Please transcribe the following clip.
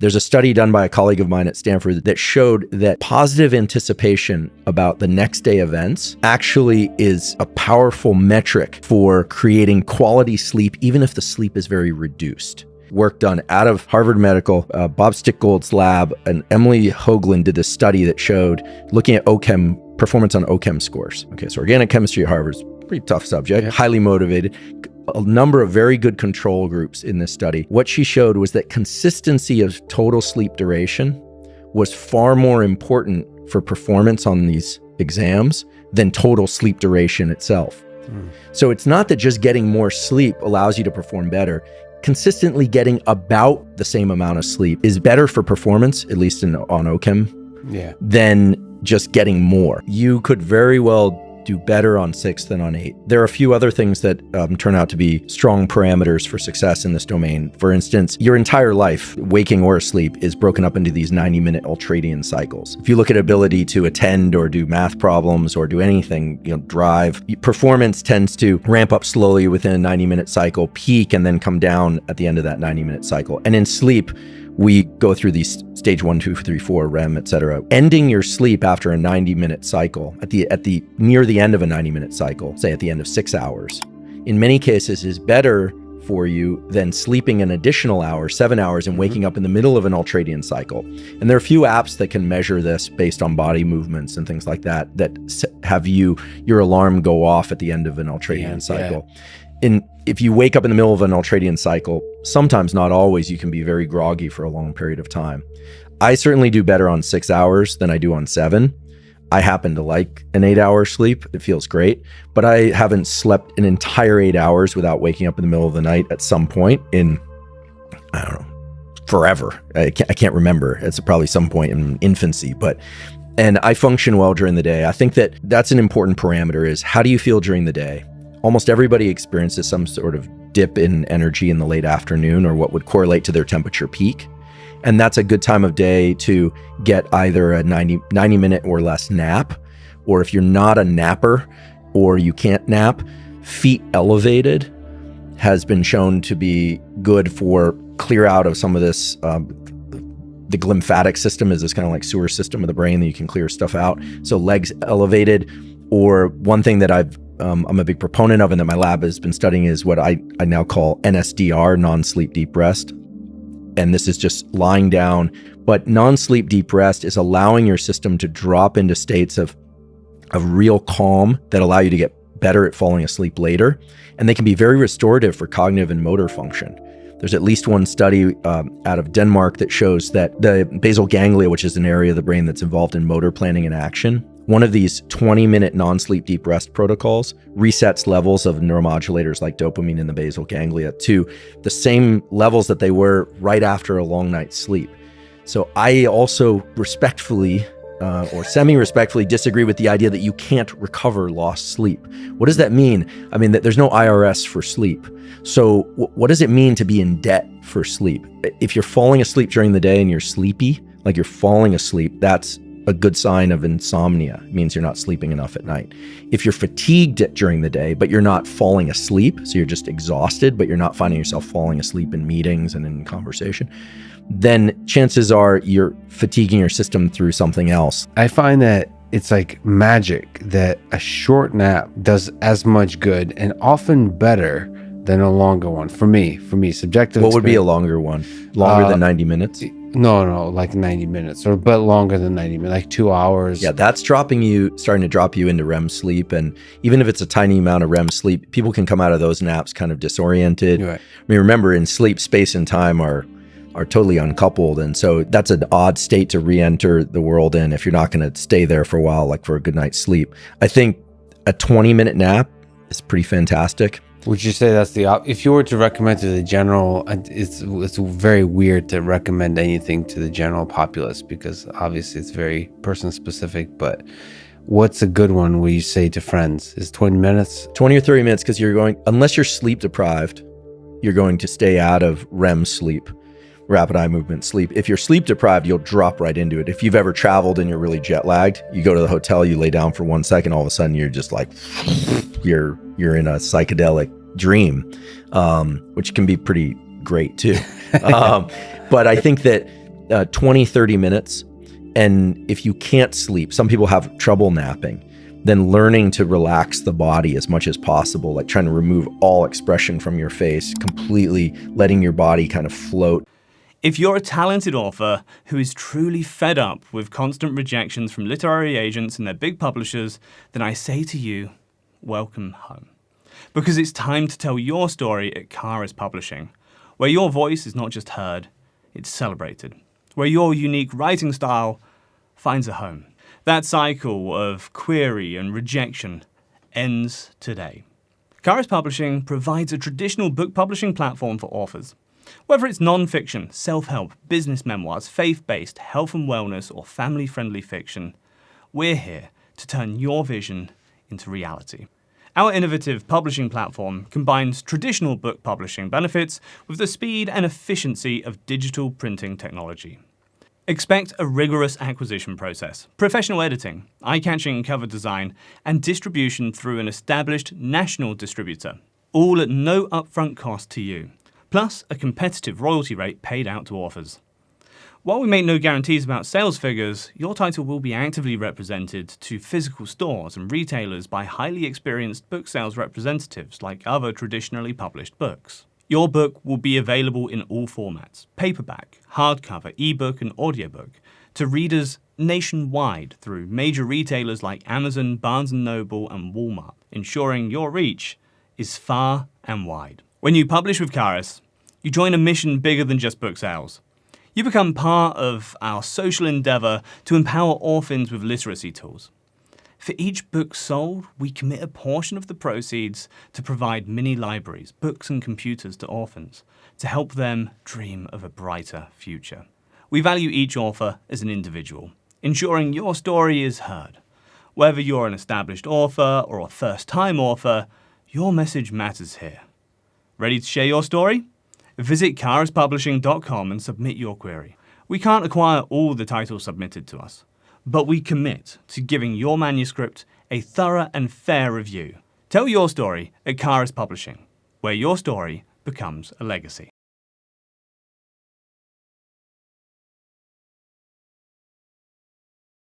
There's a study done by a colleague of mine at Stanford that showed that positive anticipation about the next day events actually is a powerful metric for creating quality sleep, even if the sleep is very reduced. Work done out of Harvard Medical, Bob Stickgold's lab, and Emily Hoagland did this study that showed, looking at OChem, performance on OChem scores. Okay, so organic chemistry at Harvard's a pretty tough subject, highly motivated. A number of very good control groups in this study. What she showed was that consistency of total sleep duration was far more important for performance on these exams than total sleep duration itself. So it's not that just getting more sleep allows you to perform better. Consistently getting about the same amount of sleep is better for performance, at least on OChem, than just getting more. You could very well do better on 6 than on 8. There are a few other things that turn out to be strong parameters for success in this domain. For instance, your entire life, waking or asleep, is broken up into these 90-minute ultradian cycles. If you look at ability to attend or do math problems or do anything, drive, performance tends to ramp up slowly within a 90-minute cycle, peak, and then come down at the end of that 90-minute cycle. And in sleep, we go through these stage 1, 2, 3, 4, REM, etc. Ending your sleep after a 90-minute cycle, near the end of a 90-minute cycle, say at the end of 6 hours, in many cases is better for you than sleeping an additional hour, 7 hours, and waking up in the middle of an ultradian cycle. And there are a few apps that can measure this based on body movements and things like that have your alarm go off at the end of an ultradian cycle. If you wake up in the middle of an ultradian cycle, sometimes, not always, you can be very groggy for a long period of time. I certainly do better on 6 hours than I do on 7. I happen to like an 8-hour sleep. It feels great, but I haven't slept an entire 8 hours without waking up in the middle of the night at some point in, I don't know, forever. I can't remember. It's probably some point in infancy, and I function well during the day. I think that's an important parameter, is how do you feel during the day? Almost everybody experiences some sort of dip in energy in the late afternoon, or what would correlate to their temperature peak. And that's a good time of day to get either a 90-minute or less nap, or if you're not a napper or you can't nap, feet elevated has been shown to be good for clear out of some of this. The glymphatic system is this kind of like sewer system of the brain that you can clear stuff out. So legs elevated, or one thing that I'm a big proponent of and that my lab has been studying is what I now call NSDR, non-sleep deep rest. And this is just lying down, but non-sleep deep rest is allowing your system to drop into states of real calm that allow you to get better at falling asleep later. And they can be very restorative for cognitive and motor function. There's at least one study out of Denmark that shows that the basal ganglia, which is an area of the brain that's involved in motor planning and action, one of these 20-minute non-sleep deep rest protocols resets levels of neuromodulators like dopamine in the basal ganglia to the same levels that they were right after a long night's sleep. So I also respectfully or semi-respectfully disagree with the idea that you can't recover lost sleep. What does that mean? I mean, that there's no IRS for sleep. So what does it mean to be in debt for sleep? If you're falling asleep during the day and you're sleepy, like you're falling asleep, that's a good sign of insomnia. It means you're not sleeping enough at night. If you're fatigued during the day, but you're not falling asleep, so you're just exhausted, but you're not finding yourself falling asleep in meetings and in conversation, then chances are you're fatiguing your system through something else. I find that it's like magic that a short nap does as much good and often better than a longer one. For me, subjective. What would be a longer one? Longer than 90 minutes? No, like 90 minutes or a bit longer than 90 minutes, like 2 hours. Yeah, that's starting to drop you into REM sleep. And even if it's a tiny amount of REM sleep, people can come out of those naps kind of disoriented. Right. I mean, remember, in sleep, space and time are totally uncoupled. And so that's an odd state to re-enter the world in if you're not going to stay there for a while, like for a good night's sleep. I think a 20-minute nap is pretty fantastic. Would you say that's if you were to recommend to the general, it's very weird to recommend anything to the general populace because obviously it's very person specific, but what's a good one where you say to friends? Is 20 minutes? 20 or 30 minutes, because unless you're sleep deprived, you're going to stay out of REM sleep, rapid eye movement sleep. If you're sleep deprived, you'll drop right into it. If you've ever traveled and you're really jet lagged, you go to the hotel, you lay down for 1 second, all of a sudden you're just like, you're in a psychedelic dream, which can be pretty great too. But I think that 20, 30 minutes. And if you can't sleep, some people have trouble napping, then learning to relax the body as much as possible, like trying to remove all expression from your face, completely letting your body kind of float. If you're a talented author who is truly fed up with constant rejections from literary agents and their big publishers, then I say to you, welcome home. Because it's time to tell your story at Karis Publishing, where your voice is not just heard, it's celebrated, where your unique writing style finds a home. That cycle of query and rejection ends today. Karis Publishing provides a traditional book publishing platform for authors. Whether it's non-fiction, self-help, business memoirs, faith-based, health and wellness, or family-friendly fiction, we're here to turn your vision into reality. Our innovative publishing platform combines traditional book publishing benefits with the speed and efficiency of digital printing technology. Expect a rigorous acquisition process, professional editing, eye-catching cover design, and distribution through an established national distributor, all at no upfront cost to you, plus a competitive royalty rate paid out to authors. While we make no guarantees about sales figures, your title will be actively represented to physical stores and retailers by highly experienced book sales representatives like other traditionally published books. Your book will be available in all formats, paperback, hardcover, ebook, and audiobook, to readers nationwide through major retailers like Amazon, Barnes & Noble, and Walmart, ensuring your reach is far and wide. When you publish with Karis, you join a mission bigger than just book sales. You become part of our social endeavor to empower orphans with literacy tools. For each book sold, we commit a portion of the proceeds to provide mini libraries, books and computers to orphans to help them dream of a brighter future. We value each author as an individual, ensuring your story is heard. Whether you're an established author or a first-time author, your message matters here. Ready to share your story? Visit karispublishing.com and submit your query. We can't acquire all the titles submitted to us, but we commit to giving your manuscript a thorough and fair review. Tell your story at Karis Publishing, where your story becomes a legacy.